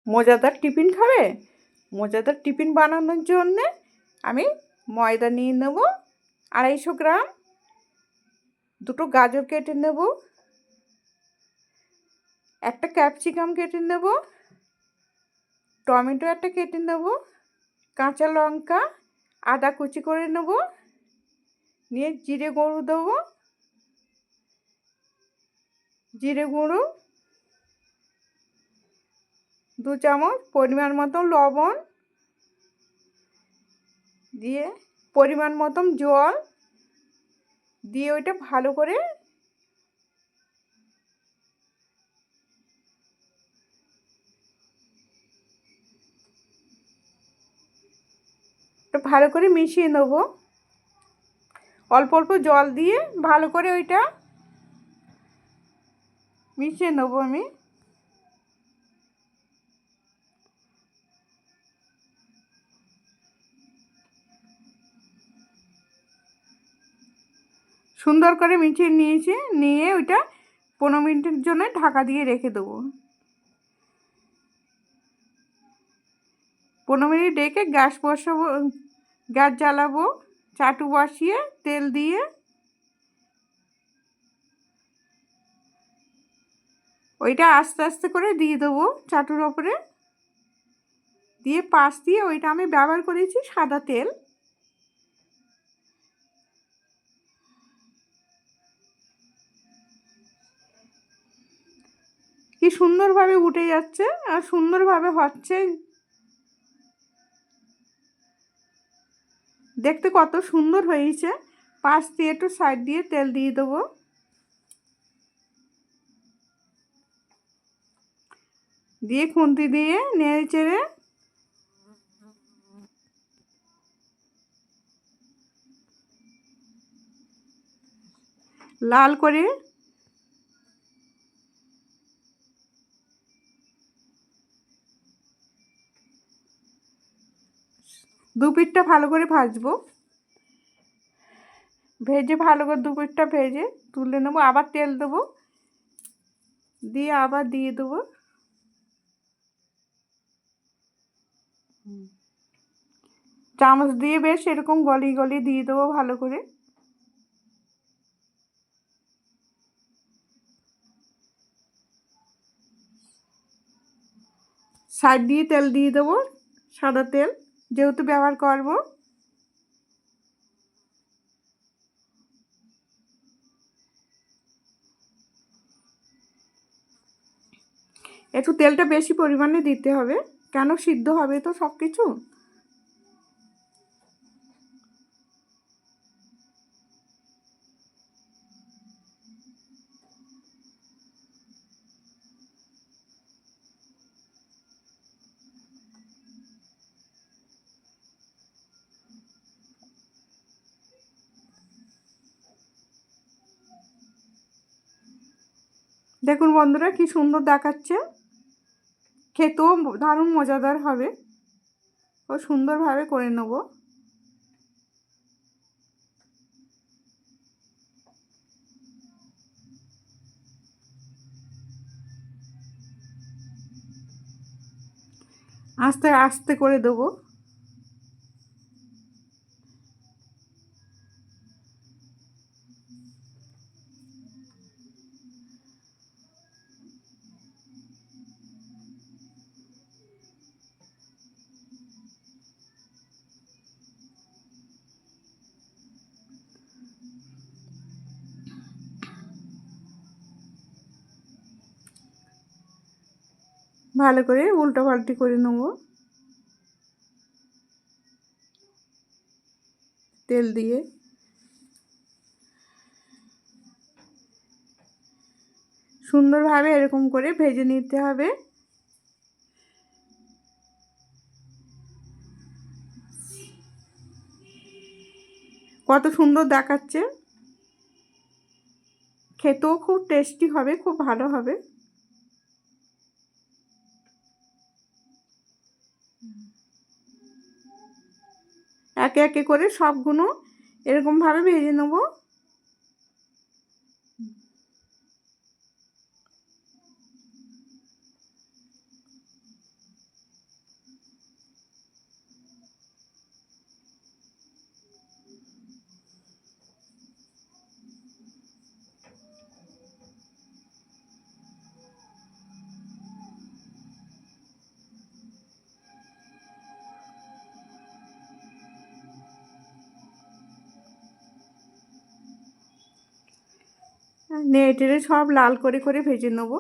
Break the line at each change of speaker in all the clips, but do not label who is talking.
মজাদার টিফিন খাবে? মজাদার টিফিন বানানোর জন্যে আমি ময়দা নিয়ে নেব 250 গ্রাম, দুটো গাজর কেটে নেব, একটা ক্যাপসিকাম কেটে নেব, টমেটো একটা কেটে নেব, কাঁচা লঙ্কা, আদা কুচি করে নেব, নিয়ে জিরে গুঁড়ো দেবো, জিরে গুঁড়ো 2 চামচ, পরিমাণ মতো লবণ দিয়ে পরিমাণ মতন জল দিয়ে ওইটা ভালো করে মিশিয়ে নেব। অল্প অল্প জল দিয়ে ভালো করে ওইটা মিশিয়ে নেব আমি। সুন্দর করে মিশিয়ে নিয়েছি, নিয়ে ওইটা 15 মিনিটের জন্য ঢাকা দিয়ে রেখে দেবো। 15 মিনিট রেখে গ্যাস বসাবো, গ্যাস জ্বালাবো, চাটু বসিয়ে তেল দিয়ে ওইটা আস্তে আস্তে করে দিয়ে দেবো চাটুর ওপরে, দিয়ে পাশ দিয়ে ওইটা আমি ব্যবহার করেছি সাদা তেল। কি সুন্দরভাবে উঠে যাচ্ছে আর সুন্দরভাবে হচ্ছে, দেখতে কত সুন্দর হয়েছে। পাশ দিয়ে একটু সাইড দিয়ে তেল দিয়ে দেবো, দিয়ে খুন্তি দিয়ে নেড়ে চেড়ে লাল করে দু পিঠটা ভালো করে ভাজবো। ভেজে ভালো করে দু পিঠটা ভেজে তুলে নেবো, আবার তেল দেবো, দিয়ে আবার দিয়ে দেবো। চামচ দিয়ে বেশ এরকম গলিয়ে গলিয়ে দিয়ে দেবো ভালো করে। সাইড দিয়ে তেল দিয়ে দেবো, সাদা তেল যেহেতু ব্যবহার করব। একটু তেলটা বেশি পরিমাণে দিতে হবে, কেন সিদ্ধ হবে তো সব কিছু। দেখুন বন্ধুরা কি সুন্দর দেখাচ্ছে, খেতেও দারুণ মজাদার হবে। ও সুন্দরভাবে করে নেব। আস্তে আস্তে করে দেবো। ভালো করে উল্টো পাল্টি করে নেব তেল দিয়ে। সুন্দরভাবে এরকম করে ভেজে নিতে হবে। কত সুন্দর দেখাচ্ছে, খেতেও খুব টেস্টি হবে, খুব ভালো হবে। একে একে করে সবগুলো এরকমভাবে ভেজে নেব। নেড়ে টেড়ে সব লাল করে করে ভেজে নেব।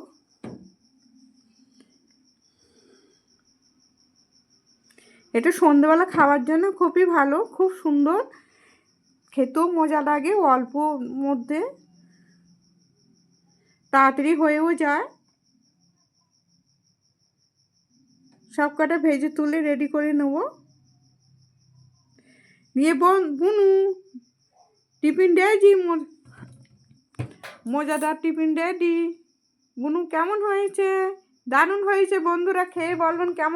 এটা সন্ধ্যেবেলা খাওয়ার জন্য খুবই ভালো, খুব সুন্দর, খেতেও মজা লাগে, অল্প মধ্যে তাড়াতাড়ি হয়েও যায়। সব কটা ভেজে তুলে রেডি করে নেব। নিয়ে বুনু টিফিন রেডি, মজাদার টিফিন রেডি। বুনু কেমন হয়েছে? দারুণ হয়েছে। বন্ধুরা খেয়ে বলবেন কেমন।